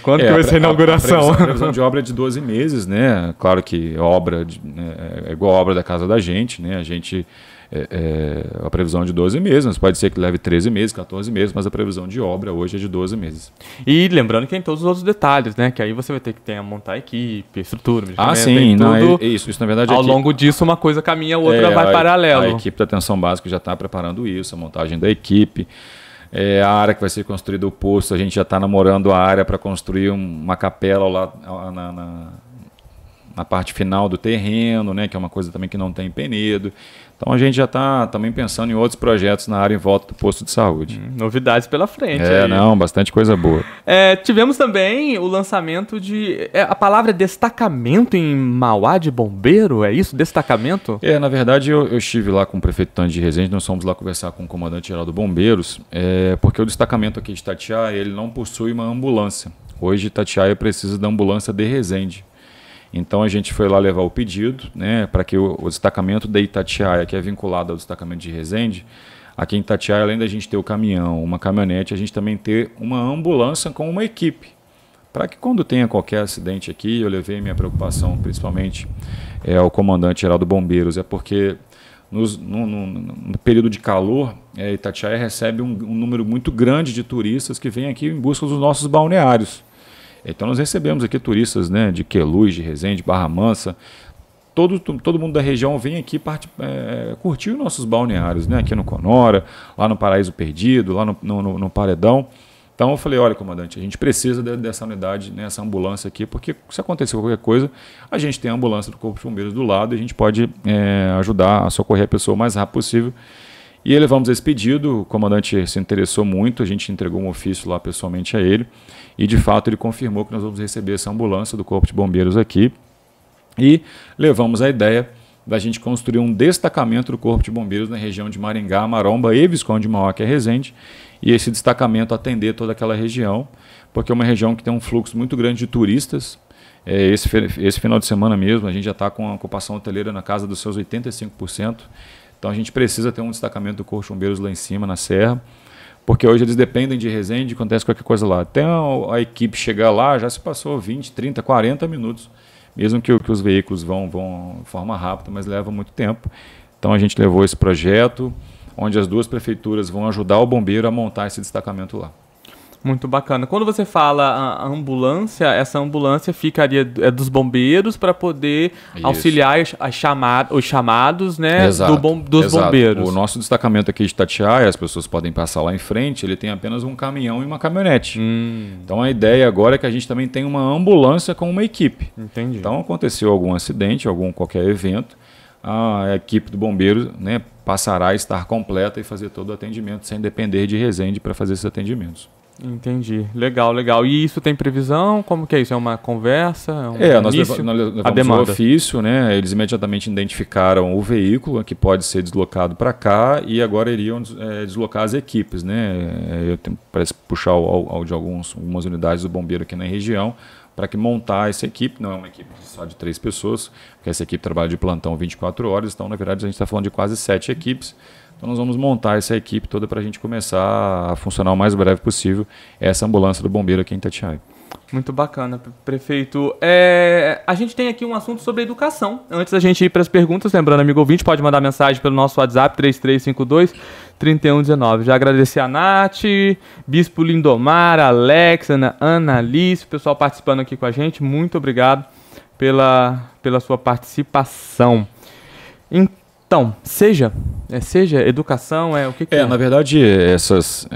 Quando que vai ser a inauguração? A previsão de obra é de 12 meses, né? Claro que obra é igual a obra da casa da gente, né? A previsão de 12 meses, mas pode ser que leve 13 meses, 14 meses, mas a previsão de obra hoje é de 12 meses. E lembrando que tem todos os outros detalhes, né? Que aí você vai ter que montar a equipe, estrutura, sim, não, isso na verdade... Ao longo disso, uma coisa caminha, a outra vai paralelo. A equipe da atenção básica já está preparando isso, a montagem da equipe. A área que vai ser construída o posto, a gente já está namorando a área para construir uma capela lá na parte final do terreno, né? Que é uma coisa também que não tem Penedo. Então a gente já está também pensando em outros projetos na área em volta do posto de saúde. Novidades pela frente. Bastante coisa boa. Tivemos também o lançamento de... a palavra destacamento em Mauá de bombeiro, é isso? Destacamento? Na verdade eu estive lá com o prefeito Tânio de Resende, nós fomos lá conversar com o comandante-geral do Bombeiros, porque o destacamento aqui de Itatiaia, ele não possui uma ambulância. Hoje Itatiaia precisa da ambulância de Resende. Então a gente foi lá levar o pedido, né, para que o destacamento de Itatiaia, que é vinculado ao destacamento de Resende, aqui em Itatiaia, além da gente ter o caminhão, uma caminhonete, a gente também ter uma ambulância com uma equipe. Para que quando tenha qualquer acidente aqui, eu levei minha preocupação principalmente ao comandante-geral do Bombeiros, porque no período de calor, Itatiaia recebe um número muito grande de turistas que vêm aqui em busca dos nossos balneários. Então nós recebemos aqui turistas, né, de Queluz, de Resende, Barra Mansa. Todo mundo da região vem aqui curtir os nossos balneários, né, aqui no Conora, lá no Paraíso Perdido, lá no Paredão. Então eu falei, olha, comandante, a gente precisa dessa unidade, né, essa ambulância aqui, porque se acontecer qualquer coisa, a gente tem a ambulância do Corpo de Bombeiros do lado e a gente pode ajudar a socorrer a pessoa o mais rápido possível. E levamos esse pedido, o comandante se interessou muito, a gente entregou um ofício lá pessoalmente a ele, e de fato ele confirmou que nós vamos receber essa ambulância do Corpo de Bombeiros aqui, e levamos a ideia da gente construir um destacamento do Corpo de Bombeiros na região de Maringá, Maromba e Visconde de Mauá, que é Resende, e esse destacamento atender toda aquela região, porque é uma região que tem um fluxo muito grande de turistas. Esse final de semana mesmo, a gente já está com a ocupação hoteleira na casa dos seus 85%, então a gente precisa ter um destacamento do Corpo de Bombeiros lá em cima, na Serra, porque hoje eles dependem de Resende, acontece qualquer coisa lá. Até a equipe chegar lá, já se passou 20, 30, 40 minutos, mesmo que os veículos vão de forma rápida, mas leva muito tempo. Então a gente levou esse projeto, onde as duas prefeituras vão ajudar o bombeiro a montar esse destacamento lá. Muito bacana. Quando você fala a ambulância, essa ambulância ficaria dos bombeiros para poder auxiliar os chamados, né, dos bombeiros. O nosso destacamento aqui de Itatiaia, as pessoas podem passar lá em frente, ele tem apenas um caminhão e uma caminhonete. Então a ideia agora é que a gente também tem uma ambulância com uma equipe. Entendi. Então aconteceu algum acidente, qualquer evento, a equipe do bombeiro, né, passará a estar completa e fazer todo o atendimento sem depender de Resende para fazer esses atendimentos. Entendi. Legal, legal. E isso tem previsão? Como que é isso? É uma conversa? Nós levamos o ofício, né? Eles imediatamente identificaram o veículo que pode ser deslocado para cá e agora iriam deslocar as equipes, né? Parece puxar de algumas unidades do bombeiro aqui na região para que montar essa equipe. Não é uma equipe só de 3 pessoas, porque essa equipe trabalha de plantão 24 horas, então na verdade a gente está falando de quase 7 equipes. Então nós vamos montar essa equipe toda para a gente começar a funcionar o mais breve possível essa ambulância do bombeiro aqui em Itatiaia. Muito bacana, prefeito. A gente tem aqui um assunto sobre educação. Antes da gente ir para as perguntas, lembrando, amigo ouvinte, pode mandar mensagem pelo nosso WhatsApp 3352-3119. Já agradecer a Nath, Bispo Lindomar, Alex, Ana Alice, o pessoal participando aqui com a gente. Muito obrigado pela sua participação. Então, seja educação, o que é? Na verdade, essas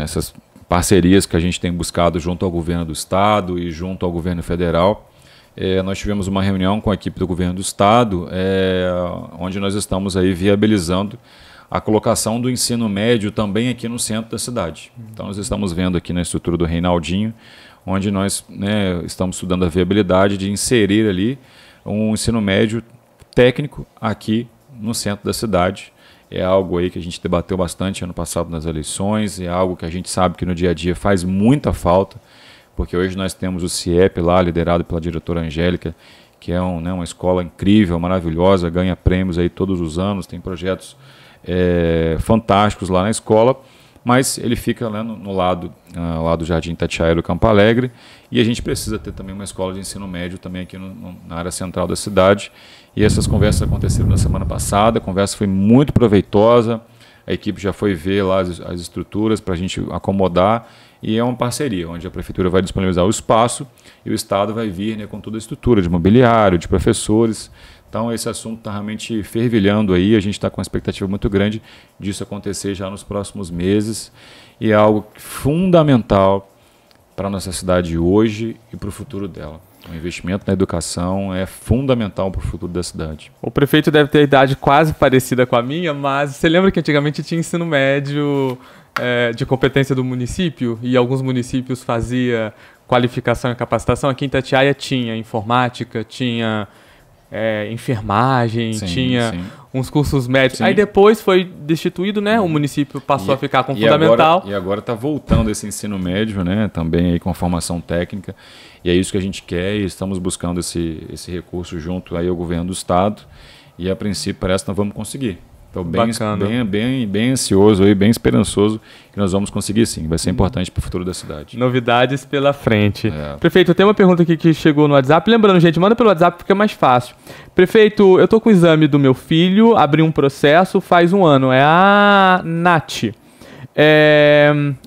parcerias que a gente tem buscado junto ao governo do estado e junto ao governo federal, nós tivemos uma reunião com a equipe do governo do estado, onde nós estamos aí viabilizando a colocação do ensino médio também aqui no centro da cidade. Então nós estamos vendo aqui na estrutura do Reinaldinho, onde nós, né, estamos estudando a viabilidade de inserir ali um ensino médio técnico aqui no centro da cidade. É algo aí que a gente debateu bastante ano passado nas eleições, é algo que a gente sabe que no dia a dia faz muita falta, porque hoje nós temos o CIEP lá, liderado pela diretora Angélica, que é uma escola incrível, maravilhosa, ganha prêmios aí todos os anos, tem projetos fantásticos lá na escola, mas ele fica, né, no lado do Jardim Itatiaia do Campo Alegre, e a gente precisa ter também uma escola de ensino médio também aqui na área central da cidade. E essas conversas aconteceram na semana passada, a conversa foi muito proveitosa, a equipe já foi ver lá as estruturas para a gente acomodar, e é uma parceria, onde a prefeitura vai disponibilizar o espaço e o Estado vai vir, né, com toda a estrutura de mobiliário, de professores. Então esse assunto está realmente fervilhando aí, a gente está com uma expectativa muito grande disso acontecer já nos próximos meses, e é algo fundamental para a nossa cidade hoje e para o futuro dela. O investimento na educação é fundamental para o futuro da cidade. O prefeito deve ter idade quase parecida com a minha, mas você lembra que antigamente tinha ensino médio de competência do município, e alguns municípios fazia qualificação e capacitação? Aqui em Itatiaia tinha informática, tinha enfermagem, tinha uns cursos médicos. Sim. Aí depois foi destituído, né? O município passou a ficar com fundamental. E agora está voltando esse ensino médio, né? Também aí com formação técnica. E é isso que a gente quer, e estamos buscando esse recurso junto aí ao governo do estado. E a princípio parece que nós vamos conseguir. Estou bem ansioso e bem esperançoso que nós vamos conseguir sim. Vai ser importante para o futuro da cidade. Novidades pela frente. Prefeito, tem uma pergunta aqui que chegou no WhatsApp. Lembrando, gente, manda pelo WhatsApp porque é mais fácil. Prefeito, eu estou com o exame do meu filho, abri um processo faz um ano. É a Nath.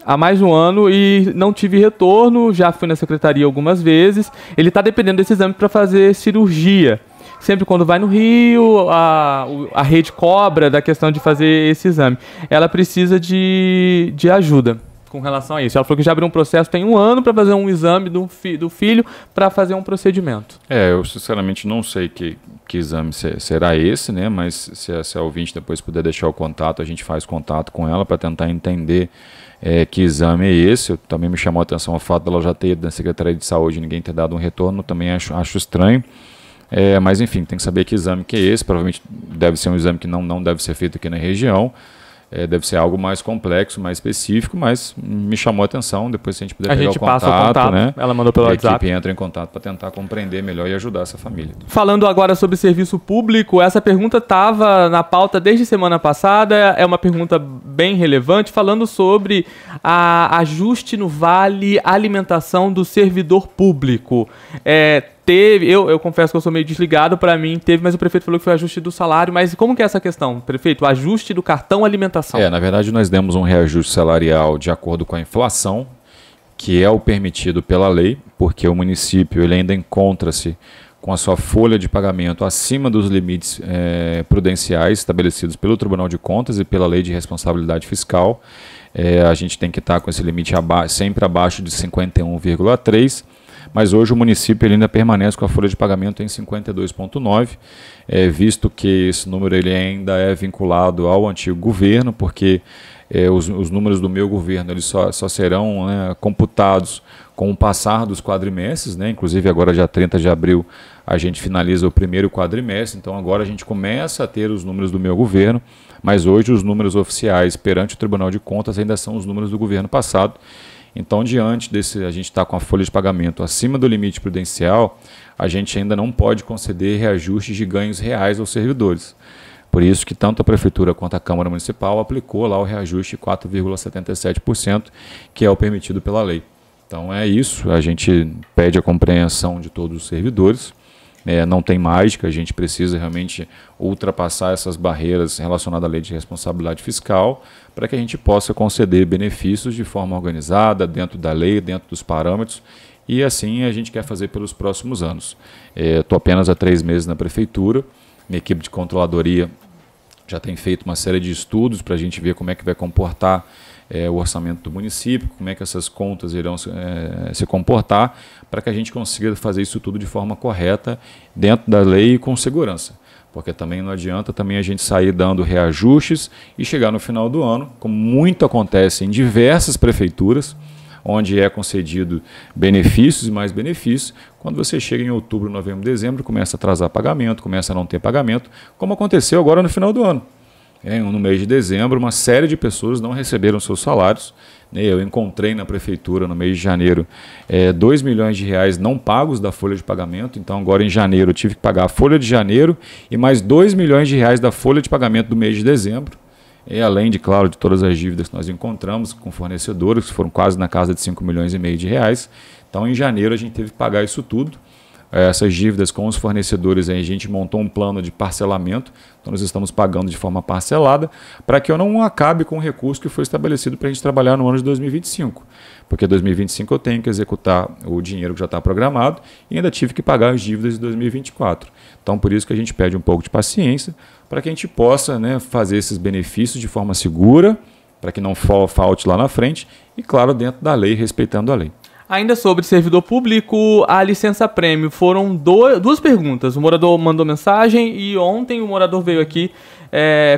Há mais um ano e não tive retorno. Já fui na secretaria algumas vezes. Ele está dependendo desse exame para fazer cirurgia. Sempre quando vai no Rio, a rede cobra da questão de fazer esse exame. Ela precisa de ajuda com relação a isso. Ela falou que já abriu um processo, tem um ano para fazer um exame do filho para fazer um procedimento. Eu sinceramente não sei que exame será esse, né? Mas se a ouvinte depois puder deixar o contato, a gente faz contato com ela para tentar entender que exame é esse. Eu, também me chamou a atenção o fato dela já ter ido na Secretaria de Saúde e ninguém ter dado um retorno, também acho estranho. Mas enfim, tem que saber que exame que é esse. Provavelmente deve ser um exame que não deve ser feito aqui na região. Deve ser algo mais complexo, mais específico, mas me chamou a atenção. Depois, se a gente puder pegar o contato, né? Ela mandou pelo WhatsApp. A equipe entra em contato para tentar compreender melhor e ajudar essa família. Falando agora sobre serviço público, essa pergunta estava na pauta desde semana passada. É uma pergunta bem relevante, falando sobre ajuste no vale alimentação do servidor público. Eu confesso que eu sou meio desligado, para mim teve, mas o prefeito falou que foi ajuste do salário. Mas como que é essa questão, prefeito? O ajuste do cartão alimentação. Na verdade nós demos um reajuste salarial de acordo com a inflação, que é o permitido pela lei, porque o município ele ainda encontra-se com a sua folha de pagamento acima dos limites prudenciais estabelecidos pelo Tribunal de Contas e pela Lei de Responsabilidade Fiscal. A gente tem que estar com esse limite sempre abaixo de 51,3%. Mas hoje o município ele ainda permanece com a folha de pagamento em 52,9, visto que esse número ele ainda é vinculado ao antigo governo, porque os números do meu governo eles só serão, né, computados com o passar dos quadrimestres, né? Inclusive agora dia 30 de abril a gente finaliza o primeiro quadrimestre, então agora a gente começa a ter os números do meu governo, mas hoje os números oficiais perante o Tribunal de Contas ainda são os números do governo passado. Então, diante desse, a gente está com a folha de pagamento acima do limite prudencial, a gente ainda não pode conceder reajustes de ganhos reais aos servidores. Por isso que tanto a Prefeitura quanto a Câmara Municipal aplicou lá o reajuste de 4,77%, que é o permitido pela lei. Então é isso, a gente pede a compreensão de todos os servidores. Não tem mágica, a gente precisa realmente ultrapassar essas barreiras relacionadas à lei de responsabilidade fiscal para que a gente possa conceder benefícios de forma organizada, dentro da lei, dentro dos parâmetros, e assim a gente quer fazer pelos próximos anos. Estou apenas há 3 meses na Prefeitura, minha equipe de controladoria já tem feito uma série de estudos para a gente ver como é que vai comportar o orçamento do município, como é que essas contas irão se comportar, para que a gente consiga fazer isso tudo de forma correta, dentro da lei e com segurança. Porque também não adianta também a gente sair dando reajustes e chegar no final do ano, como muito acontece em diversas prefeituras, onde é concedido benefícios e mais benefícios, quando você chega em outubro, novembro, dezembro, começa a atrasar pagamento, começa a não ter pagamento, como aconteceu agora no final do ano. No mês de dezembro, uma série de pessoas não receberam seus salários. Eu encontrei na Prefeitura, no mês de janeiro, 2 milhões de reais não pagos da folha de pagamento. Então, agora em janeiro, eu tive que pagar a folha de janeiro e mais 2 milhões de reais da folha de pagamento do mês de dezembro. e além de, claro, de todas as dívidas que nós encontramos com fornecedores, que foram quase na casa de 5,5 milhões de reais. Então, em janeiro, a gente teve que pagar isso tudo. Essas dívidas com os fornecedores, aí a gente montou um plano de parcelamento, então nós estamos pagando de forma parcelada, para que eu não acabe com o recurso que foi estabelecido para a gente trabalhar no ano de 2025. Porque em 2025 eu tenho que executar o dinheiro que já está programado e ainda tive que pagar as dívidas de 2024. Então, por isso que a gente pede um pouco de paciência, para que a gente possa, né, fazer esses benefícios de forma segura, para que não falte lá na frente e, claro, dentro da lei, respeitando a lei. Ainda sobre servidor público, a licença-prêmio, foram duas perguntas. O morador mandou mensagem e ontem o morador veio aqui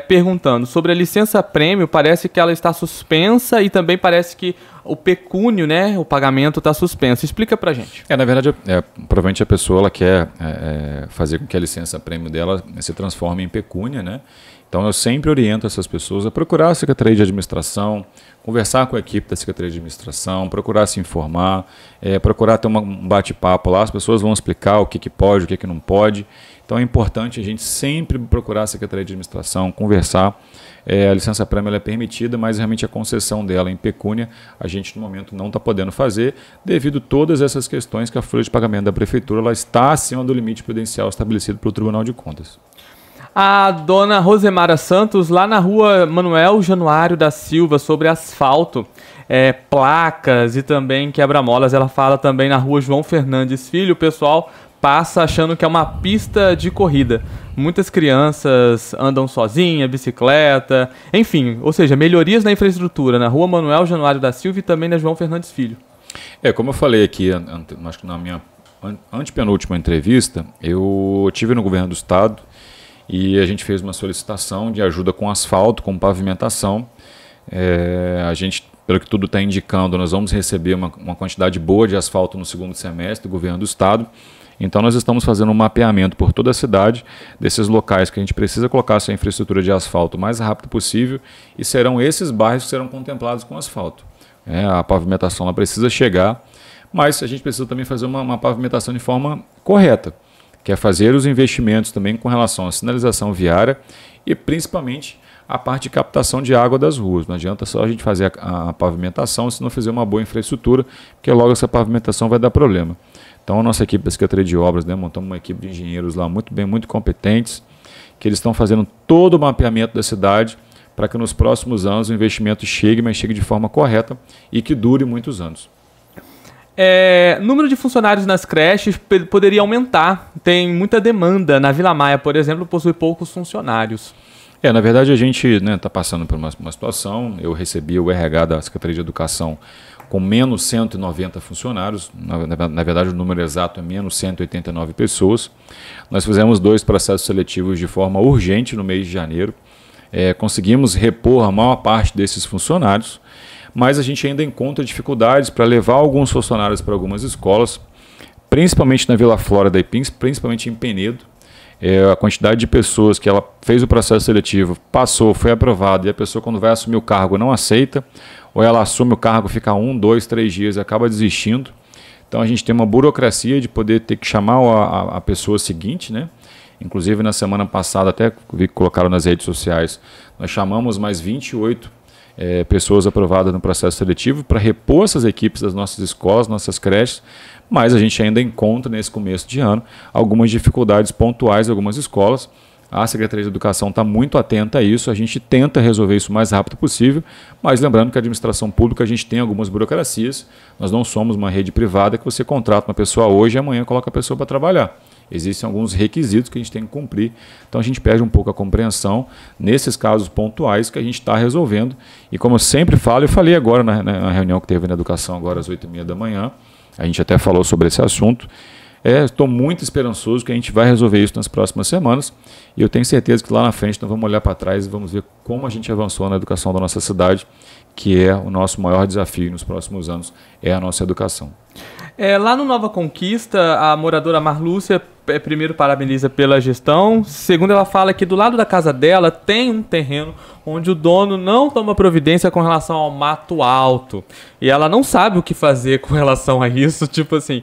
perguntando sobre a licença-prêmio. Parece que ela está suspensa e também parece que o pecúnio, né, o pagamento está suspenso. Explica pra gente. Na verdade, provavelmente a pessoa ela quer fazer com que a licença-prêmio dela se transforme em pecúnia, né? Então eu sempre oriento essas pessoas a procurar a Secretaria de Administração, conversar com a equipe da Secretaria de Administração, procurar se informar, procurar ter um bate-papo lá, as pessoas vão explicar o que pode, o que não pode. Então é importante a gente sempre procurar a Secretaria de Administração, conversar. A licença-prêmio é permitida, mas realmente a concessão dela em pecúnia a gente no momento não está podendo fazer, devido a todas essas questões que a folha de pagamento da Prefeitura ela está acima do limite prudencial estabelecido pelo Tribunal de Contas. A dona Rosemara Santos, lá na rua Manuel Januário da Silva, sobre asfalto, placas e também quebra-molas. Ela fala também na rua João Fernandes Filho, o pessoal passa achando que é uma pista de corrida. Muitas crianças andam sozinhas, bicicleta, enfim, ou seja, melhorias na infraestrutura na rua Manuel Januário da Silva e também na João Fernandes Filho. Como eu falei aqui, acho que na minha antepenúltima entrevista, eu estive no governo do estado e a gente fez uma solicitação de ajuda com asfalto, com pavimentação. A gente, pelo que tudo está indicando, nós vamos receber uma quantidade boa de asfalto no segundo semestre do governo do estado. Então nós estamos fazendo um mapeamento por toda a cidade desses locais que a gente precisa colocar essa infraestrutura de asfalto o mais rápido possível e serão esses bairros que serão contemplados com asfalto. A pavimentação ela precisa chegar, mas a gente precisa também fazer uma pavimentação de forma correta, que é fazer os investimentos também com relação à sinalização viária e principalmente a parte de captação de água das ruas. Não adianta só a gente fazer a pavimentação se não fizer uma boa infraestrutura, porque logo essa pavimentação vai dar problema. Então a nossa equipe da Secretaria de Obras, né, montamos uma equipe de engenheiros lá muito competentes, que eles estão fazendo todo o mapeamento da cidade para que nos próximos anos o investimento chegue, mas chegue de forma correta e que dure muitos anos. Número de funcionários nas creches poderia aumentar. Tem muita demanda. Na Vila Maia, por exemplo, possui poucos funcionários. Na verdade, a gente está passando por uma situação. Eu recebi o RH da Secretaria de Educação com menos 190 funcionários. Na verdade, o número exato é menos 189 pessoas. Nós fizemos 2 processos seletivos de forma urgente no mês de janeiro. Conseguimos repor a maior parte desses funcionários, mas a gente ainda encontra dificuldades para levar alguns funcionários para algumas escolas, principalmente na Vila Flórida e principalmente em Penedo. A quantidade de pessoas que ela fez o processo seletivo, passou, foi aprovado, e a pessoa quando vai assumir o cargo não aceita, ou ela assume o cargo, fica 1, 2, 3 dias e acaba desistindo. Então a gente tem uma burocracia de poder ter que chamar a pessoa seguinte, né? Inclusive na semana passada, até vi que colocaram nas redes sociais, nós chamamos mais 28 pessoas aprovadas no processo seletivo para repor essas equipes das nossas escolas, nossas creches, mas a gente ainda encontra nesse começo de ano algumas dificuldades pontuais em algumas escolas. A Secretaria de Educação está muito atenta a isso, a gente tenta resolver isso o mais rápido possível, mas lembrando que a administração pública a gente tem algumas burocracias, nós não somos uma rede privada que você contrata uma pessoa hoje e amanhã coloca a pessoa para trabalhar. Existem alguns requisitos que a gente tem que cumprir, então a gente pede um pouco a compreensão nesses casos pontuais que a gente está resolvendo. E como eu sempre falo, eu falei agora na reunião que teve na educação, agora às 8h30 da manhã, a gente até falou sobre esse assunto. Estou muito esperançoso que a gente vai resolver isso nas próximas semanas e eu tenho certeza que lá na frente nós vamos olhar para trás e vamos ver como a gente avançou na educação da nossa cidade, que é o nosso maior desafio nos próximos anos, é a nossa educação. Lá no Nova Conquista, a moradora Marlúcia primeiro parabeniza pela gestão. Segundo, ela fala que do lado da casa dela tem um terreno onde o dono não toma providência com relação ao mato alto. E ela não sabe o que fazer com relação a isso. Tipo assim,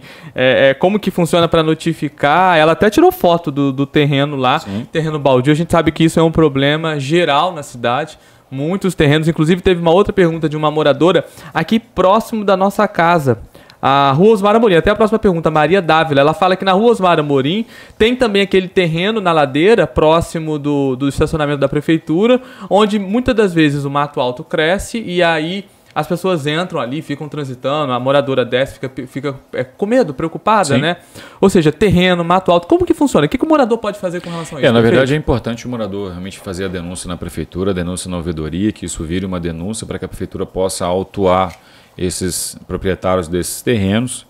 como que funciona para notificar. Ela até tirou foto do terreno lá, Sim. Terreno baldio. A gente sabe que isso é um problema geral na cidade. muitos terrenos. Inclusive teve uma outra pergunta de uma moradora aqui próximo da nossa casa, a Rua Osmar Amorim. Até a próxima pergunta, Maria Dávila. Ela fala que na Rua Osmar Amorim tem também aquele terreno na ladeira, próximo do estacionamento da prefeitura, onde muitas das vezes o mato alto cresce e aí as pessoas entram ali, ficam transitando, a moradora desce, fica com medo, preocupada, Sim. né? Ou seja, terreno, mato alto, como que funciona? O que o morador pode fazer com relação a isso? Na verdade é importante o morador realmente fazer a denúncia na prefeitura, a denúncia na ouvidoria, que isso vire uma denúncia para que a prefeitura possa autuar esses proprietários desses terrenos.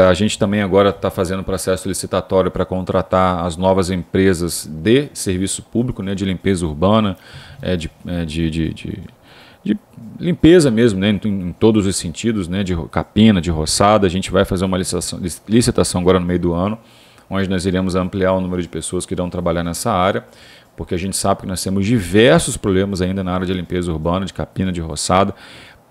A gente também agora está fazendo processo licitatório para contratar as novas empresas de serviço público, né, de limpeza urbana, de limpeza mesmo, né, em todos os sentidos, né, de capina, de roçada. A gente vai fazer uma licitação agora no meio do ano, onde nós iremos ampliar o número de pessoas que irão trabalhar nessa área, porque a gente sabe que nós temos diversos problemas ainda na área de limpeza urbana, de capina, de roçada,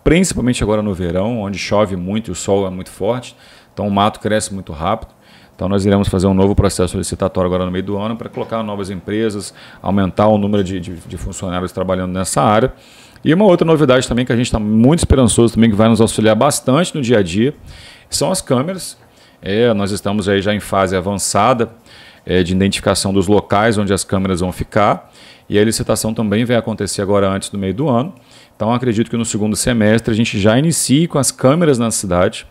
principalmente agora no verão, onde chove muito e o sol é muito forte, então o mato cresce muito rápido. Então nós iremos fazer um novo processo licitatório agora no meio do ano para colocar novas empresas, aumentar o número de funcionários trabalhando nessa área. E uma outra novidade também que a gente está muito esperançoso também, que vai nos auxiliar bastante no dia a dia, são as câmeras. Nós estamos aí já em fase avançada de identificação dos locais onde as câmeras vão ficar, e a licitação também vai acontecer agora antes do meio do ano. Então acredito que no segundo semestre a gente já inicie com as câmeras na cidade.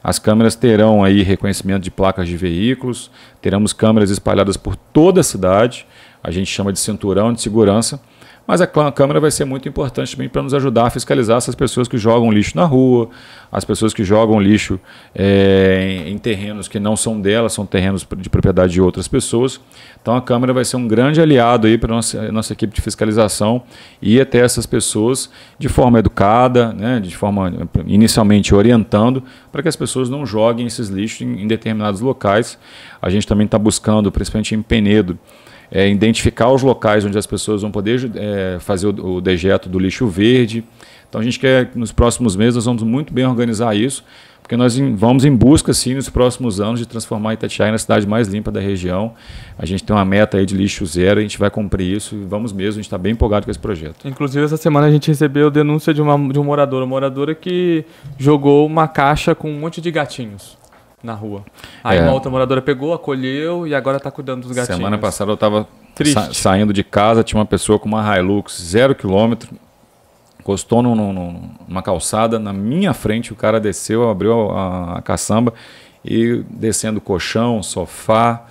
As câmeras terão aí reconhecimento de placas de veículos, teremos câmeras espalhadas por toda a cidade, a gente chama de cinturão de segurança. Mas a câmera vai ser muito importante também para nos ajudar a fiscalizar essas pessoas que jogam lixo na rua, as pessoas que jogam lixo em terrenos que não são delas, são terrenos de propriedade de outras pessoas. Então a câmera vai ser um grande aliado aí para a nossa equipe de fiscalização e ir até essas pessoas de forma educada, né, de forma inicialmente orientando, para que as pessoas não joguem esses lixos em determinados locais. A gente também está buscando, principalmente em Penedo, identificar os locais onde as pessoas vão poder fazer o dejeto do lixo verde. Então a gente quer que nos próximos meses nós vamos muito bem organizar isso, porque nós vamos em busca, sim, nos próximos anos de transformar Itatiaia na cidade mais limpa da região. A gente tem uma meta aí de lixo zero, a gente vai cumprir isso e vamos mesmo, a gente está bem empolgado com esse projeto. Inclusive essa semana a gente recebeu denúncia de uma moradora que jogou uma caixa com um monte de gatinhos na rua. Aí uma outra moradora pegou, acolheu e agora está cuidando dos gatinhos. Semana passada eu estava saindo de casa, tinha uma pessoa com uma Hilux 0 km, encostou numa calçada, na minha frente o cara desceu, abriu a caçamba e descendo colchão, sofá.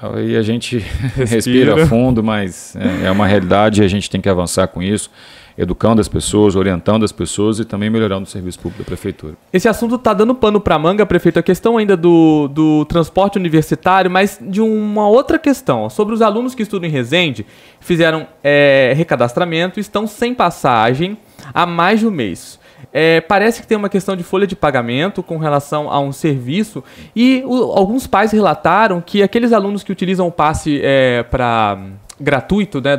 Aí a gente respira fundo, mas é uma realidade e a gente tem que avançar com isso, educando as pessoas, orientando as pessoas e também melhorando o serviço público da prefeitura. Esse assunto está dando pano para manga, prefeito, a questão ainda do transporte universitário, mas de uma outra questão, sobre os alunos que estudam em Resende, fizeram recadastramento, estão sem passagem há mais de um mês. Parece que tem uma questão de folha de pagamento com relação a um serviço e alguns pais relataram que aqueles alunos que utilizam o passe gratuito, né,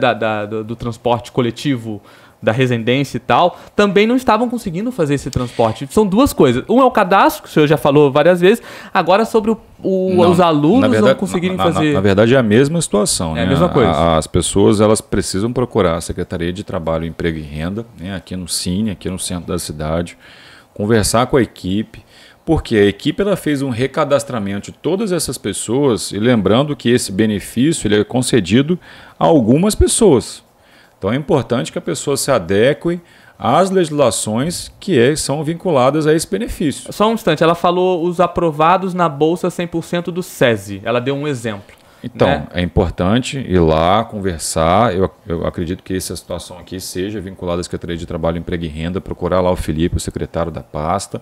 do transporte coletivo da residência e tal, também não estavam conseguindo fazer esse transporte. São duas coisas. Um é o cadastro, que o senhor já falou várias vezes, agora sobre os alunos não conseguirem fazer... Na verdade é a mesma situação. É a mesma coisa. As pessoas elas precisam procurar a Secretaria de Trabalho, Emprego e Renda, né, aqui no Cine, aqui no centro da cidade, conversar com a equipe, porque a equipe ela fez um recadastramento de todas essas pessoas e lembrando que esse benefício ele é concedido a algumas pessoas. Então é importante que a pessoa se adeque às legislações que são vinculadas a esse benefício. Só um instante, ela falou os aprovados na Bolsa 100% do SESI. Ela deu um exemplo. Então, né? É importante ir lá, conversar. Eu acredito que essa situação aqui seja vinculada à Secretaria de Trabalho, Emprego e Renda, procurar lá o Felipe, o secretário da pasta,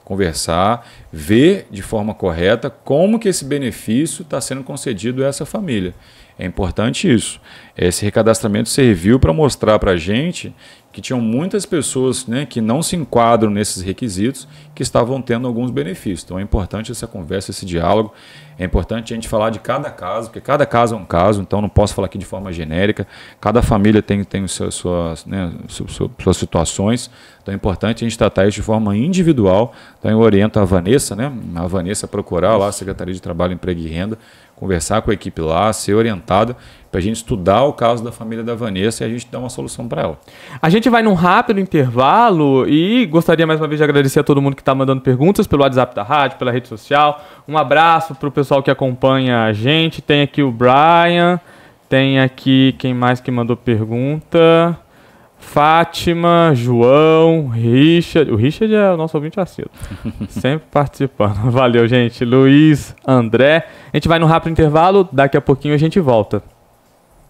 conversar, ver de forma correta como que esse benefício está sendo concedido a essa família. É importante isso. Esse recadastramento serviu para mostrar para a gente que tinham muitas pessoas, né, que não se enquadram nesses requisitos, que estavam tendo alguns benefícios. Então é importante essa conversa, esse diálogo. É importante a gente falar de cada caso, porque cada caso é um caso, então não posso falar aqui de forma genérica. Cada família tem suas situações, então é importante a gente tratar isso de forma individual. Então eu oriento a Vanessa, né, procurar lá a Secretaria de Trabalho, Emprego e Renda, conversar com a equipe lá, ser orientada sentada para a gente estudar o caso da família da Vanessa e a gente dar uma solução para ela. A gente vai num rápido intervalo e gostaria mais uma vez de agradecer a todo mundo que está mandando perguntas pelo WhatsApp da rádio, pela rede social. Um abraço para o pessoal que acompanha a gente. Tem aqui o Brian, tem aqui quem mais que mandou pergunta... Fátima, João, Richard. O Richard é o nosso ouvinte assíduo. Sempre participando. Valeu, gente. Luiz, André. A gente vai no rápido intervalo. Daqui a pouquinho a gente volta.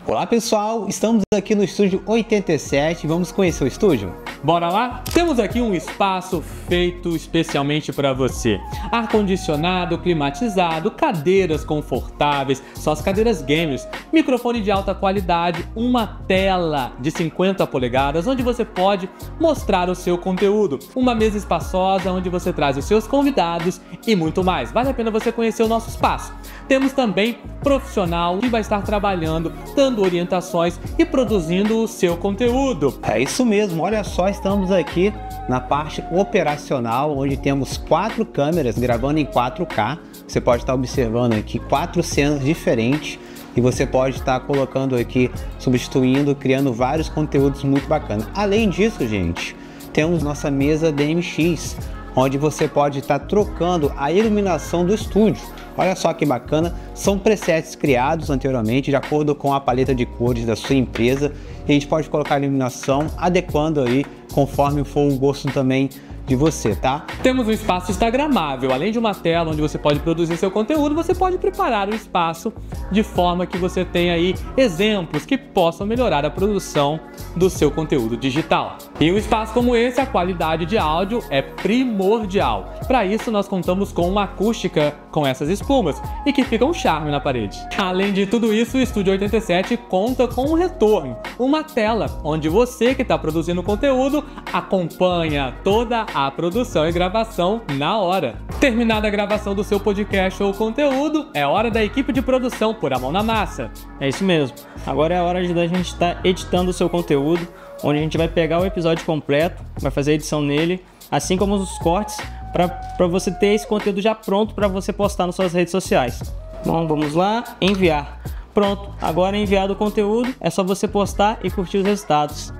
Olá, pessoal. Estamos aqui no estúdio 87. Vamos conhecer o estúdio? Bora lá? Temos aqui um espaço feito especialmente para você. Ar-condicionado, climatizado, cadeiras confortáveis, só as cadeiras gamers, microfone de alta qualidade, uma tela de 50 polegadas onde você pode mostrar o seu conteúdo, uma mesa espaçosa onde você traz os seus convidados e muito mais. Vale a pena você conhecer o nosso espaço. Temos também profissional que vai estar trabalhando, dando orientações e produzindo o seu conteúdo. É isso mesmo, olha só, estamos aqui na parte operacional, onde temos 4 câmeras gravando em 4K. Você pode estar observando aqui 4 cenas diferentes e você pode estar colocando aqui, substituindo, criando vários conteúdos muito bacanas. Além disso, gente, temos nossa mesa DMX, onde você pode estar trocando a iluminação do estúdio. Olha só que bacana, são presets criados anteriormente de acordo com a paleta de cores da sua empresa e a gente pode colocar a iluminação adequando aí conforme for o gosto também de você, tá? Temos um espaço instagramável, além de uma tela onde você pode produzir seu conteúdo, você pode preparar o espaço de forma que você tenha aí exemplos que possam melhorar a produção do seu conteúdo digital. Em um espaço como esse, a qualidade de áudio é primordial. Para isso, nós contamos com uma acústica com essas espumas e que fica um charme na parede. Além de tudo isso, o Estúdio 87 conta com um retorno, uma tela onde você que está produzindo conteúdo acompanha toda a produção e gravação na hora. Terminada a gravação do seu podcast ou conteúdo, é hora da equipe de produção pôr a mão na massa. É isso mesmo. Agora é a hora da gente estar editando o seu conteúdo, onde a gente vai pegar o episódio completo, vai fazer a edição nele, assim como os cortes, para você ter esse conteúdo já pronto para você postar nas suas redes sociais. Bom, vamos lá, enviar. Pronto, agora enviado o conteúdo, é só você postar e curtir os resultados.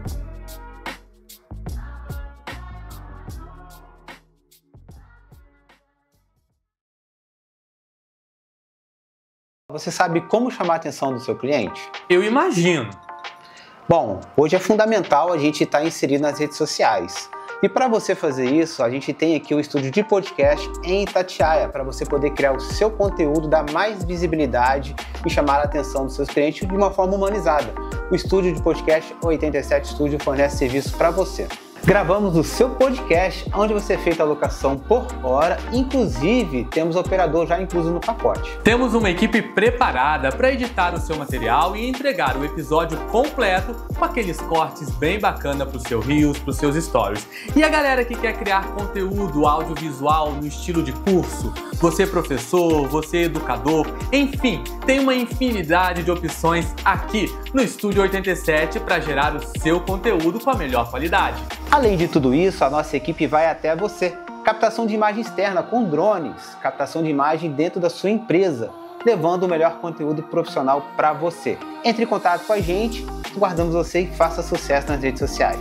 Você sabe como chamar a atenção do seu cliente? Eu imagino. Bom, hoje é fundamental a gente estar inserido nas redes sociais. E para você fazer isso, a gente tem aqui o estúdio de podcast em Itatiaia, para você poder criar o seu conteúdo, dar mais visibilidade e chamar a atenção dos seus clientes de uma forma humanizada. O estúdio de podcast 87 Studio fornece serviço para você. Gravamos o seu podcast, onde você é feita a locação por hora, inclusive temos operador já incluso no pacote. Temos uma equipe preparada para editar o seu material e entregar o episódio completo com aqueles cortes bem bacana para o seu Reels, para os seus Stories. E a galera que quer criar conteúdo audiovisual no estilo de curso, você professor, você educador, enfim, tem uma infinidade de opções aqui no Estúdio 87 para gerar o seu conteúdo com a melhor qualidade. Além de tudo isso, a nossa equipe vai até você. Captação de imagem externa com drones, captação de imagem dentro da sua empresa, levando o melhor conteúdo profissional para você. Entre em contato com a gente, guardamos você e faça sucesso nas redes sociais.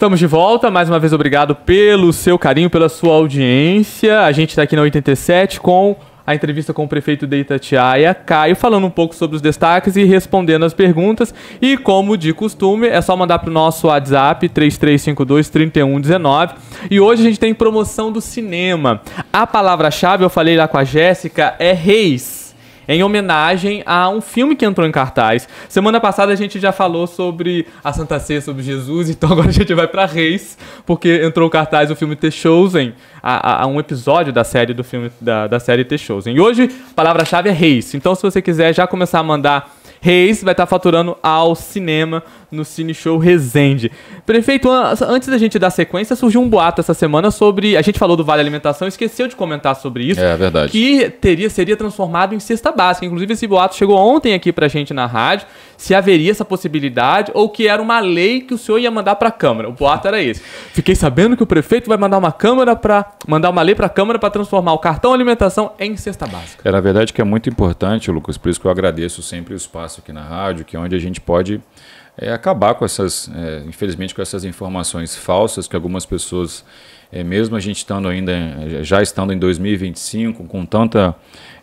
Estamos de volta, mais uma vez obrigado pelo seu carinho, pela sua audiência. A gente está aqui na 87 com a entrevista com o prefeito de Itatiaia, Caio, falando um pouco sobre os destaques e respondendo as perguntas. E como de costume, é só mandar para o nosso WhatsApp 3352-3119. E hoje a gente tem promoção do cinema. A palavra-chave, eu falei lá com a Jéssica, é Reis, em homenagem a um filme que entrou em cartaz. Semana passada a gente já falou sobre a Santa Ceia, sobre Jesus, então agora a gente vai para Reis, porque entrou em cartaz o filme The Chosen, a um episódio da série do filme da série The Chosen. E hoje a palavra-chave é Reis. Então se você quiser já começar a mandar Reis, vai estar faturando ao cinema no Cine Show Resende. Prefeito, antes da gente dar sequência, surgiu um boato essa semana sobre... A gente falou do Vale Alimentação, esqueceu de comentar sobre isso. É verdade. Que seria transformado em cesta básica. Inclusive, esse boato chegou ontem aqui pra gente na rádio, se haveria essa possibilidade ou que era uma lei que o senhor ia mandar pra Câmara. O boato era esse. Fiquei sabendo que o prefeito vai mandar uma lei pra Câmara para transformar o cartão alimentação em cesta básica. Na verdade que é muito importante, Lucas, por isso que eu agradeço sempre o espaço aqui na rádio, que é onde a gente pode acabar com essas, infelizmente, com essas informações falsas que algumas pessoas, mesmo a gente já estando em 2025, com tanta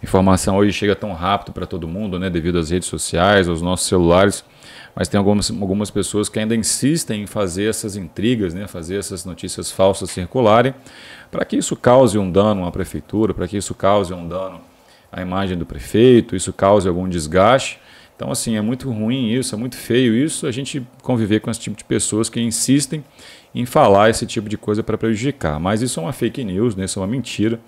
informação hoje chega tão rápido para todo mundo, né, devido às redes sociais, aos nossos celulares, mas tem algumas pessoas que ainda insistem em fazer essas intrigas, né, fazer essas notícias falsas circularem, para que isso cause um dano à prefeitura, para que isso cause um dano à imagem do prefeito, isso cause algum desgaste. Então, assim, é muito ruim isso, é muito feio isso, a gente conviver com esse tipo de pessoas que insistem em falar esse tipo de coisa para prejudicar. Mas isso é uma fake news, né? Isso é uma mentira.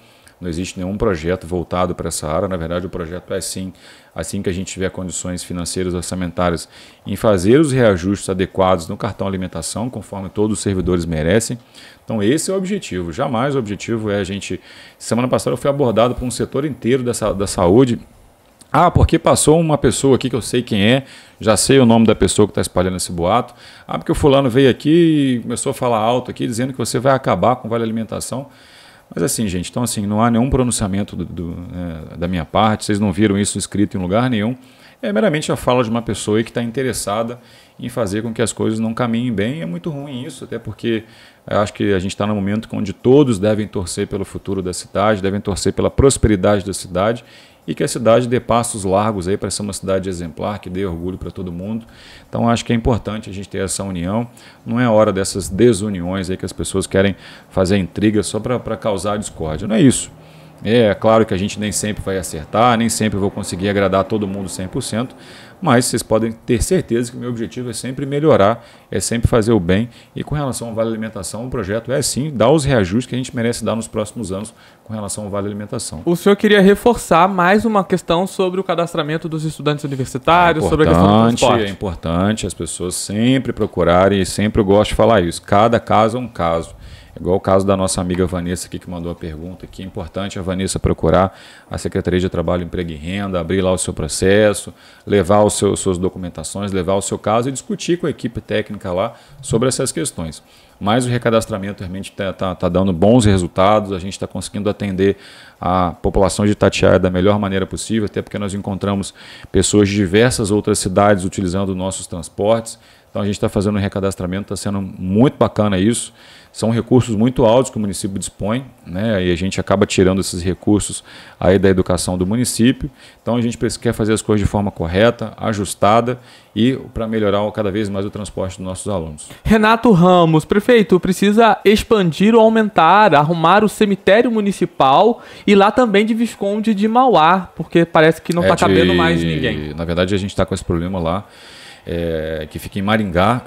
Não existe nenhum projeto voltado para essa área. Na verdade, o projeto é sim, assim que a gente tiver condições financeiras orçamentárias, em fazer os reajustes adequados no cartão alimentação, conforme todos os servidores merecem. Então, esse é o objetivo. Jamais o objetivo é a gente... Semana passada eu fui abordado por um setor inteiro da saúde. Ah, porque passou uma pessoa aqui que eu sei quem é, já sei o nome da pessoa que está espalhando esse boato. Ah, porque o fulano veio aqui e começou a falar alto aqui, dizendo que você vai acabar com o Vale Alimentação. Mas assim, gente, então assim, não há nenhum pronunciamento da minha parte, vocês não viram isso escrito em lugar nenhum. É meramente a fala de uma pessoa que está interessada em fazer com que as coisas não caminhem bem. É muito ruim isso, até porque eu acho que a gente está num momento onde todos devem torcer pelo futuro da cidade, devem torcer pela prosperidade da cidade, e que a cidade dê passos largos aí para ser uma cidade exemplar, que dê orgulho para todo mundo. Então acho que é importante a gente ter essa união. Não é hora dessas desuniões aí que as pessoas querem fazer intriga só para causar discórdia. Não é isso. É claro que a gente nem sempre vai acertar, nem sempre vou conseguir agradar todo mundo 100%, mas vocês podem ter certeza que o meu objetivo é sempre melhorar, é sempre fazer o bem. E com relação ao Vale Alimentação, o projeto é sim dar os reajustes que a gente merece dar nos próximos anos com relação ao Vale Alimentação. O senhor queria reforçar mais uma questão sobre o cadastramento dos estudantes universitários, sobre a questão do transporte. É importante as pessoas sempre procurarem, e sempre eu gosto de falar isso, cada caso é um caso. Igual o caso da nossa amiga Vanessa aqui que mandou a pergunta, que é importante a Vanessa procurar a Secretaria de Trabalho, Emprego e Renda, abrir lá o seu processo, levar suas documentações, levar o seu caso e discutir com a equipe técnica lá sobre essas questões. Mas o recadastramento realmente está dando bons resultados, a gente está conseguindo atender a população de Itatiaia da melhor maneira possível, até porque nós encontramos pessoas de diversas outras cidades utilizando nossos transportes. Então a gente está fazendo um recadastramento, está sendo muito bacana isso. São recursos muito altos que o município dispõe, né? E a gente acaba tirando esses recursos aí da educação do município. Então a gente quer fazer as coisas de forma correta, ajustada e para melhorar cada vez mais o transporte dos nossos alunos. Renato Ramos, prefeito, precisa expandir ou aumentar, arrumar o cemitério municipal e lá também de Visconde de Mauá, porque parece que não está cabendo mais ninguém. Na verdade a gente está com esse problema lá. Que fica em Maringá,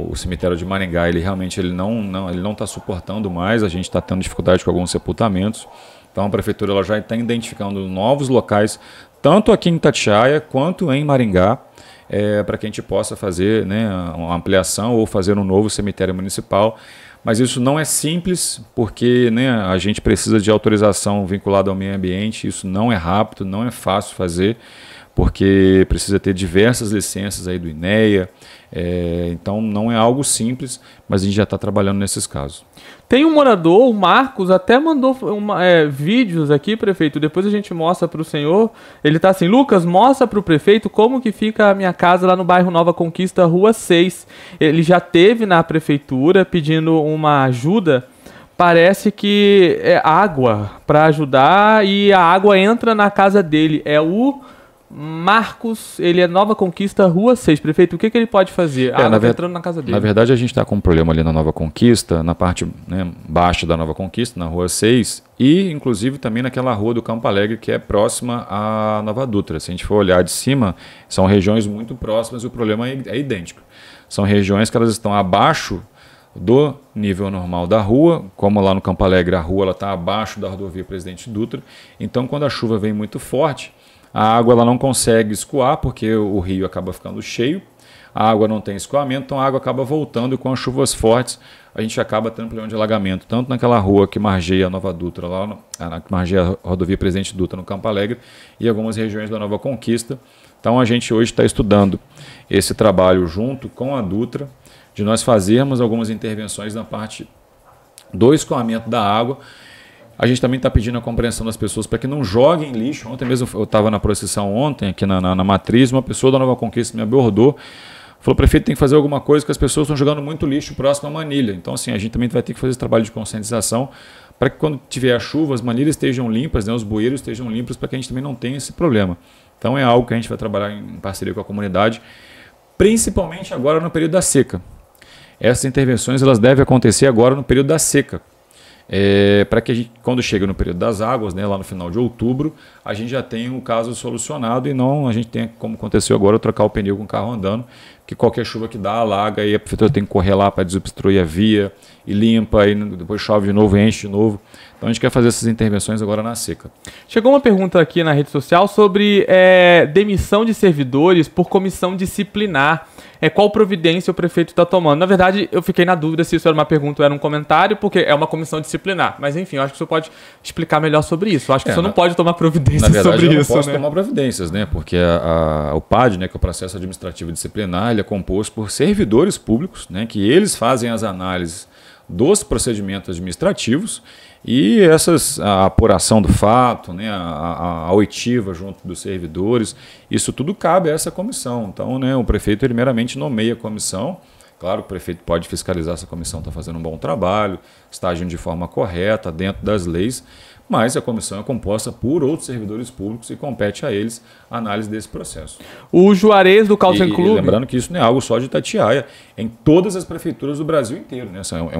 o cemitério de Maringá, ele realmente não está suportando mais, a gente está tendo dificuldade com alguns sepultamentos, então a prefeitura ela já está identificando novos locais, tanto aqui em Itatiaia quanto em Maringá, para que a gente possa fazer, né, uma ampliação ou fazer um novo cemitério municipal. Mas isso não é simples, porque, né, a gente precisa de autorização vinculada ao meio ambiente, isso não é rápido, não é fácil fazer, porque precisa ter diversas licenças aí do INEA, então não é algo simples, mas a gente já está trabalhando nesses casos. Tem um morador, o Marcos, até mandou vídeos aqui, prefeito, depois a gente mostra para o senhor. Ele está assim: Lucas, mostra para o prefeito como que fica a minha casa lá no bairro Nova Conquista, Rua 6. Ele já teve na prefeitura pedindo uma ajuda parece que é água para ajudar e a água entra na casa dele. É o Marcos, ele é Nova Conquista, Rua 6. Prefeito, o que ele pode fazer? A água tá entrando na casa dele. Na verdade, a gente está com um problema ali na Nova Conquista, na parte, né, baixa da Nova Conquista, na Rua 6, e inclusive também naquela rua do Campo Alegre, que é próxima à Nova Dutra. Se a gente for olhar de cima, são regiões muito próximas e o problema é idêntico. São regiões que elas estão abaixo do nível normal da rua, como lá no Campo Alegre a rua está abaixo da rodovia Presidente Dutra. Então, quando a chuva vem muito forte, a água ela não consegue escoar, porque o rio acaba ficando cheio, a água não tem escoamento, então a água acaba voltando e com as chuvas fortes a gente acaba tendo problema de alagamento, tanto naquela rua que margeia a Nova Dutra, que margeia a rodovia Presidente Dutra no Campo Alegre, e algumas regiões da Nova Conquista. Então a gente hoje está estudando esse trabalho junto com a Dutra, de nós fazermos algumas intervenções na parte do escoamento da água. A gente também está pedindo a compreensão das pessoas para que não joguem lixo. Ontem mesmo eu estava na procissão aqui na Matriz, uma pessoa da Nova Conquista me abordou, falou: prefeito, tem que fazer alguma coisa que as pessoas estão jogando muito lixo próximo à manilha. Então assim, a gente também vai ter que fazer esse trabalho de conscientização para que quando tiver a chuva, as manilhas estejam limpas, né, os bueiros estejam limpos, para que a gente também não tenha esse problema. Então é algo que a gente vai trabalhar em parceria com a comunidade, principalmente agora no período da seca. Essas intervenções elas devem acontecer agora no período da seca. Para que a gente, quando chega no período das águas, né, lá no final de outubro, a gente já tenha o caso solucionado e não a gente tenha, como aconteceu agora, trocar o pneu com o carro andando, que qualquer chuva que dá, alaga e a prefeitura tem que correr lá para desobstruir a via e limpa, e depois chove de novo e enche de novo. Então a gente quer fazer essas intervenções agora na seca. Chegou uma pergunta aqui na rede social sobre demissão de servidores por comissão disciplinar. Qual providência o prefeito está tomando? Na verdade, eu fiquei na dúvida se isso era uma pergunta ou era um comentário, porque é uma comissão disciplinar. Mas enfim, eu acho que o senhor pode explicar melhor sobre isso. Eu acho que o senhor não pode tomar providências sobre isso. Na verdade, eu não posso tomar providências, né? Porque o PAD, né, que é o processo administrativo disciplinar, ele é composto por servidores públicos, né, que eles fazem as análises dos procedimentos administrativos e a apuração do fato, né, a oitiva junto dos servidores, isso tudo cabe a essa comissão. Então, né, o prefeito ele meramente nomeia a comissão. Claro que o prefeito pode fiscalizar se a comissão está fazendo um bom trabalho, está agindo de forma correta, dentro das leis, mas a comissão é composta por outros servidores públicos e compete a eles a análise desse processo. O Juarez do Country Club... Lembrando que isso não é algo só de Itatiaia, em todas as prefeituras do Brasil inteiro, né? Essa é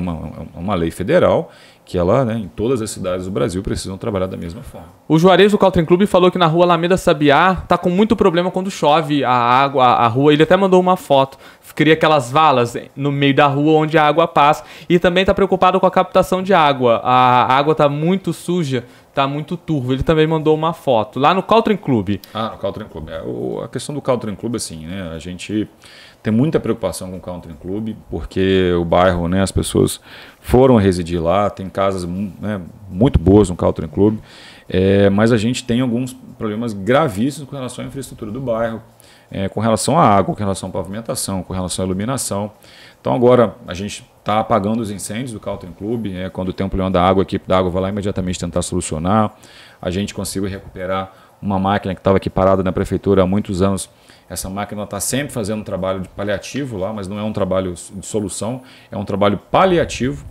uma lei federal que ela, né, em todas as cidades do Brasil precisam trabalhar da mesma forma. O Juarez do Country Club falou que na rua Alameda Sabiá tá com muito problema quando chove a água, a rua. Ele até mandou uma foto. Cria aquelas valas no meio da rua onde a água passa. E também está preocupado com a captação de água. A água está muito suja, está muito turva. Ele também mandou uma foto. Lá no Country Club. No Country Club. A questão do Country Club, assim, né? A gente tem muita preocupação com o Country Club, porque o bairro, né, as pessoas foram residir lá, tem casas, né, muito boas no Country Club, mas a gente tem alguns problemas gravíssimos com relação à infraestrutura do bairro, com relação à água, com relação à pavimentação, com relação à iluminação. Então agora a gente está apagando os incêndios do Country Club, quando tem um problema da água, a equipe da água vai lá imediatamente tentar solucionar. A gente conseguiu recuperar uma máquina que estava aqui parada na prefeitura há muitos anos. Essa máquina está sempre fazendo um trabalho de paliativo lá, mas não é um trabalho de solução, é um trabalho paliativo,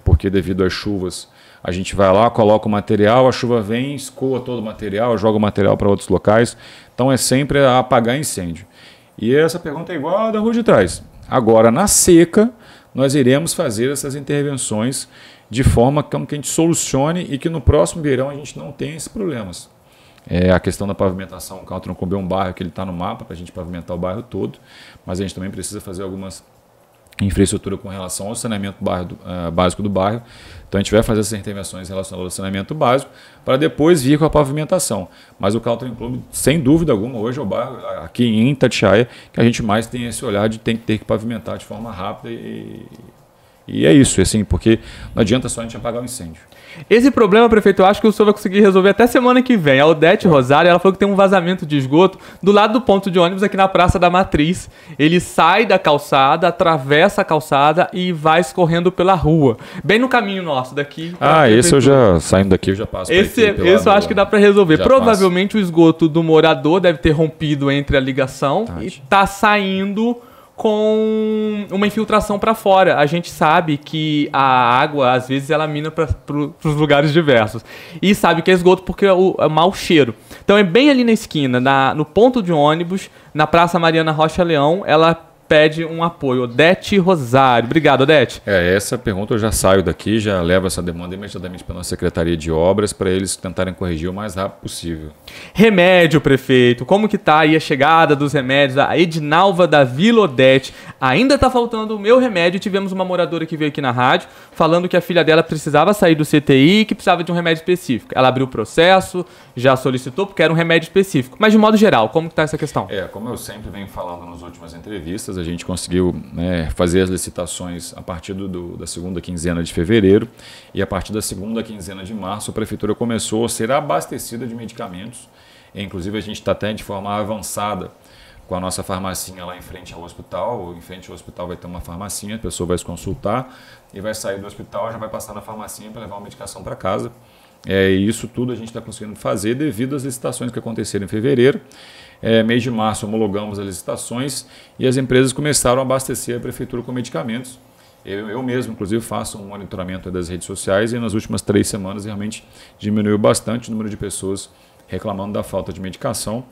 porque devido às chuvas a gente vai lá, coloca o material, a chuva vem, escoa todo o material, joga o material para outros locais. Então é sempre apagar incêndio. E essa pergunta é igual a da rua de trás. Agora, na seca, nós iremos fazer essas intervenções de forma que a gente solucione e que no próximo verão a gente não tenha esses problemas. A questão da pavimentação, o Country Club é um bairro que ele está no mapa para a gente pavimentar o bairro todo, mas a gente também precisa fazer algumas infraestrutura com relação ao saneamento básico do bairro. Então a gente vai fazer essas intervenções relacionadas ao saneamento básico para depois vir com a pavimentação. Mas o Country Club, sem dúvida alguma, hoje é o bairro aqui em Itatiaia que a gente mais tem esse olhar de ter que pavimentar de forma rápida e é isso, assim, porque não adianta só a gente apagar o incêndio. Esse problema, prefeito, eu acho que o senhor vai conseguir resolver até semana que vem. A Odete Rosário, ela falou que tem um vazamento de esgoto do lado do ponto de ônibus aqui na Praça da Matriz. Ele sai da calçada, atravessa a calçada e vai escorrendo pela rua. Bem no caminho nosso daqui. Esse eu já, saindo daqui, eu já passo. Esse eu acho que dá para resolver. Provavelmente o esgoto do morador deve ter rompido entre a ligação e tá saindo com uma infiltração para fora. A gente sabe que a água, às vezes, ela mina para os lugares diversos. E sabe que é esgoto porque é o mau cheiro. Então é bem ali na esquina, no ponto de ônibus, na Praça Mariana Rocha Leão, ela pede um apoio. Odete Rosário. Obrigado, Odete. Essa pergunta eu já saio daqui, já levo essa demanda imediatamente para a nossa Secretaria de Obras para eles tentarem corrigir o mais rápido possível. Remédio, prefeito. Como que tá aí a chegada dos remédios? A Edinalva da Vila Odete. Ainda tá faltando o meu remédio. Tivemos uma moradora que veio aqui na rádio falando que a filha dela precisava sair do CTI e que precisava de um remédio específico. Ela abriu o processo, já solicitou porque era um remédio específico. Mas de modo geral, como que tá essa questão? Como eu sempre venho falando nas últimas entrevistas, a gente conseguiu fazer as licitações a partir da segunda quinzena de fevereiro e a partir da segunda quinzena de março a Prefeitura começou a ser abastecida de medicamentos. Inclusive a gente está até de forma avançada com a nossa farmacinha lá em frente ao hospital. Em frente ao hospital vai ter uma farmacinha, a pessoa vai se consultar e vai sair do hospital, já vai passar na farmacinha para levar uma medicação para casa. E isso tudo a gente está conseguindo fazer devido às licitações que aconteceram em fevereiro. Mês de março homologamos as licitações e as empresas começaram a abastecer a Prefeitura com medicamentos. Eu mesmo, inclusive, faço um monitoramento das redes sociais e nas últimas 3 semanas realmente diminuiu bastante o número de pessoas reclamando da falta de medicação.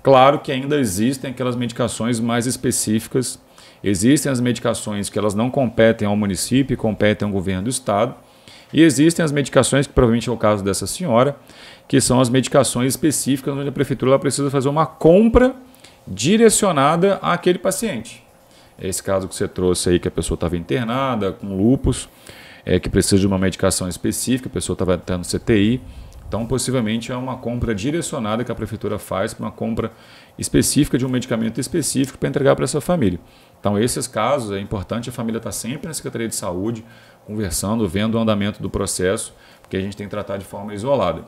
Claro que ainda existem aquelas medicações mais específicas, existem as medicações que elas não competem ao município, competem ao governo do estado, e existem as medicações, que provavelmente é o caso dessa senhora, que são as medicações específicas onde a Prefeitura ela precisa fazer uma compra direcionada àquele paciente. Esse caso que você trouxe aí, que a pessoa estava internada, com lúpus, que precisa de uma medicação específica, a pessoa estava no CTI. Então, possivelmente, é uma compra direcionada que a Prefeitura faz para uma compra específica de um medicamento específico para entregar para essa família. Então, esses casos, é importante a família estar sempre na Secretaria de Saúde, conversando, vendo o andamento do processo, porque a gente tem que tratar de forma isolada.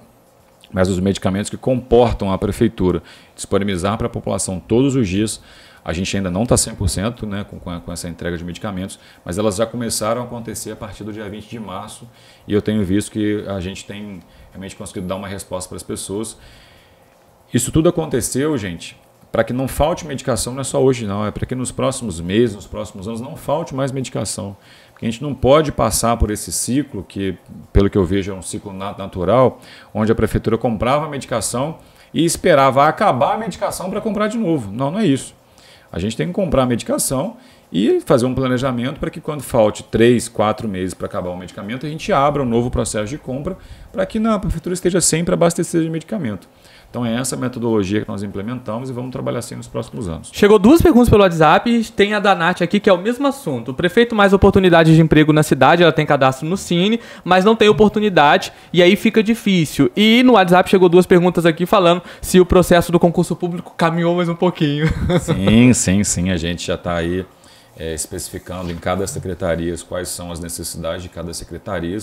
Mas os medicamentos que comportam a Prefeitura disponibilizar para a população todos os dias, a gente ainda não está 100% com essa entrega de medicamentos, mas elas já começaram a acontecer a partir do dia 20 de março e eu tenho visto que a gente tem realmente conseguido dar uma resposta para as pessoas. Isso tudo aconteceu, gente, para que não falte medicação, não é só hoje não, é para que nos próximos meses, nos próximos anos não falte mais medicação. Porque a gente não pode passar por esse ciclo, que pelo que eu vejo é um ciclo natural, onde a Prefeitura comprava a medicação e esperava acabar a medicação para comprar de novo. Não, não é isso. A gente tem que comprar a medicação e fazer um planejamento para que quando falte 3, 4 meses para acabar o medicamento, a gente abra um novo processo de compra para que a Prefeitura esteja sempre abastecida de medicamento. Então é essa metodologia que nós implementamos e vamos trabalhar assim nos próximos anos. Chegou 2 perguntas pelo WhatsApp, tem a da Nath aqui, que é o mesmo assunto. O prefeito mais oportunidades de emprego na cidade, ela tem cadastro no Cine, mas não tem oportunidade e aí fica difícil. E no WhatsApp chegou 2 perguntas aqui falando se o processo do concurso público caminhou mais um pouquinho. Sim, a gente já está aí especificando em cada secretaria quais são as necessidades de cada secretaria,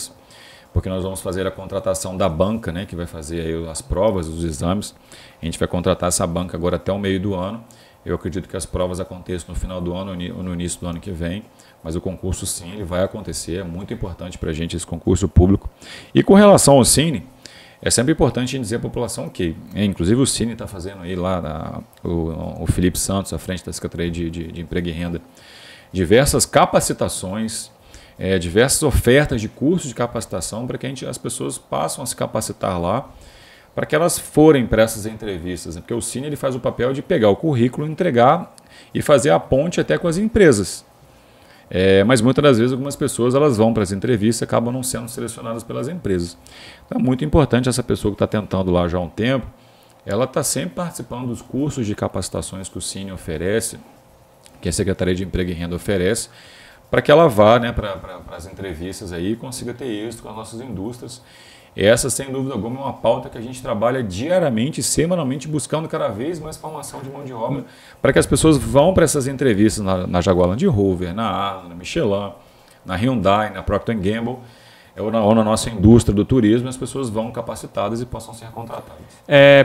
porque nós vamos fazer a contratação da banca, que vai fazer aí as provas, os exames. A gente vai contratar essa banca agora até o meio do ano. Eu acredito que as provas aconteçam no final do ano ou no início do ano que vem, mas o concurso sim, ele vai acontecer, é muito importante para a gente esse concurso público. E com relação ao Cine, é sempre importante dizer à população que, inclusive o Cine está fazendo aí lá, o Felipe Santos, à frente da Secretaria de Emprego e Renda, diversas capacitações, diversas ofertas de cursos de capacitação para que as pessoas passem a se capacitar lá, para que elas forem para essas entrevistas. Porque o Cine ele faz o papel de pegar o currículo, entregar e fazer a ponte até com as empresas. Mas muitas das vezes algumas pessoas elas vão para as entrevistas e acabam não sendo selecionadas pelas empresas. Então é muito importante essa pessoa que está tentando lá já há um tempo, ela está sempre participando dos cursos de capacitações que o Cine oferece, que a Secretaria de Emprego e Renda oferece, para que ela vá para as entrevistas aí e consiga ter êxito com as nossas indústrias. Essa, sem dúvida alguma, é uma pauta que a gente trabalha diariamente, semanalmente, buscando cada vez mais formação de mão de obra, para que as pessoas vão para essas entrevistas na Jaguar Land Rover, na Arla, na Michelin, na Hyundai, na Procter & Gamble, ou na nossa indústria do turismo, as pessoas vão capacitadas e possam ser contratadas.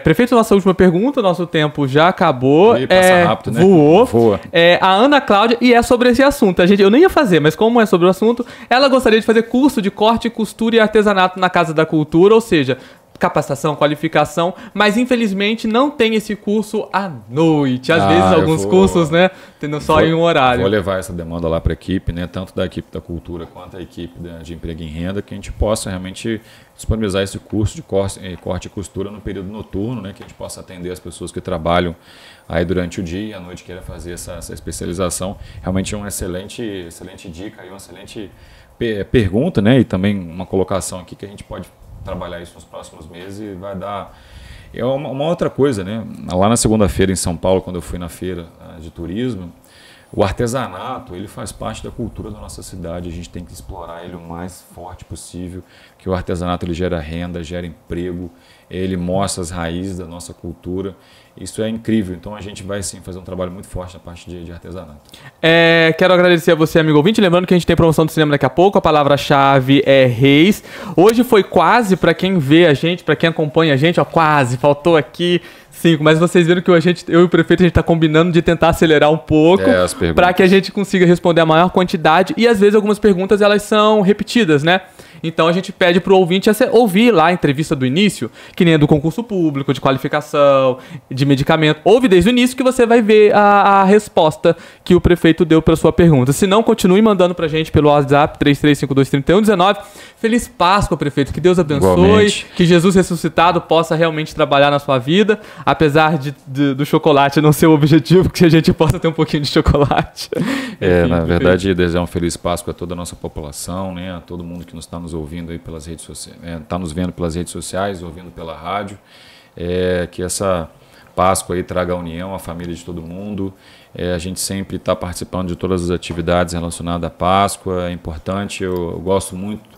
Prefeito, nossa última pergunta, nosso tempo já acabou. Passa rápido, né? Voa. A Ana Cláudia, e é sobre esse assunto. Eu nem ia fazer, mas como é sobre o assunto, ela gostaria de fazer curso de corte, costura e artesanato na Casa da Cultura, ou seja, capacitação, qualificação, mas infelizmente não tem esse curso à noite. Às vezes alguns cursos, né, tendo só em um horário. Vou levar essa demanda lá para a equipe, né, tanto da equipe da cultura quanto da equipe de emprego em renda, que a gente possa realmente disponibilizar esse curso de corte e costura no período noturno, né, que a gente possa atender as pessoas que trabalham aí durante o dia e à noite queira fazer essa especialização. Realmente é uma excelente dica e uma excelente pergunta, né, e também uma colocação aqui que a gente pode trabalhar isso nos próximos meses e vai dar... É uma outra coisa, né? Lá na segunda-feira em São Paulo, quando eu fui na feira de turismo, o artesanato, ele faz parte da cultura da nossa cidade, a gente tem que explorar ele o mais forte possível, que o artesanato ele gera renda, gera emprego, ele mostra as raízes da nossa cultura, isso é incrível, então a gente vai sim fazer um trabalho muito forte na parte de artesanato. Quero agradecer a você, amigo ouvinte, lembrando que a gente tem promoção do cinema daqui a pouco, a palavra-chave é Reis. Hoje foi quase, para quem vê a gente, para quem acompanha a gente, ó, quase, faltou aqui 5, mas vocês viram que eu e o prefeito a gente está combinando de tentar acelerar um pouco para que a gente consiga responder a maior quantidade e às vezes algumas perguntas elas são repetidas, né? Então a gente pede para o ouvinte ouvir lá a entrevista do início, que nem a do concurso público, de qualificação, de medicamento. Ouve desde o início que você vai ver a resposta que o prefeito deu para sua pergunta. Se não, continue mandando para a gente pelo WhatsApp 33523119. Feliz Páscoa, prefeito. Que Deus abençoe. Igualmente. Que Jesus ressuscitado possa realmente trabalhar na sua vida, apesar do chocolate não ser o objetivo, que a gente possa ter um pouquinho de chocolate. Enfim, na verdade, desejar um feliz Páscoa a toda a nossa população, né, a todo mundo que está nos ouvindo aí pelas redes sociais, está nos vendo pelas redes sociais, ouvindo pela rádio, que essa Páscoa aí traga a união, a família de todo mundo. A gente sempre está participando de todas as atividades relacionadas à Páscoa, é importante, eu gosto muito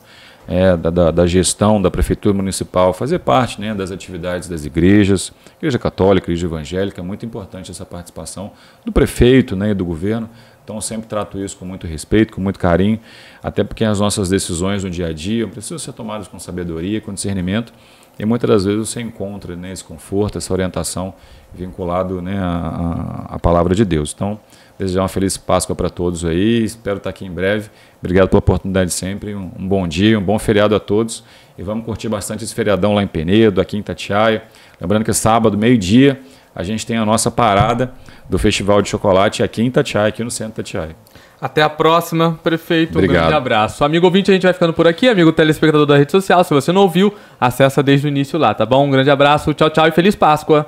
da gestão da Prefeitura Municipal, fazer parte, né, das atividades das igrejas, Igreja Católica, Igreja Evangélica, é muito importante essa participação do prefeito, né, e do governo. Então eu sempre trato isso com muito respeito, com muito carinho, até porque as nossas decisões no dia a dia precisam ser tomadas com sabedoria, com discernimento, e muitas das vezes você encontra, né, esse conforto, essa orientação vinculado, né, à palavra de Deus. Então, desejar uma feliz Páscoa para todos aí, espero estar aqui em breve. Obrigado pela oportunidade sempre, um bom dia, um bom feriado a todos, e vamos curtir bastante esse feriadão lá em Penedo, aqui em Itatiaia. Lembrando que sábado, meio-dia, a gente tem a nossa parada do Festival de Chocolate aqui em Itatiaia, aqui no centro de Itatiaia. Até a próxima, prefeito. Obrigado. Um grande abraço. Amigo ouvinte, a gente vai ficando por aqui. Amigo telespectador da rede social, se você não ouviu, acessa desde o início lá, tá bom? Um grande abraço, tchau, tchau e feliz Páscoa.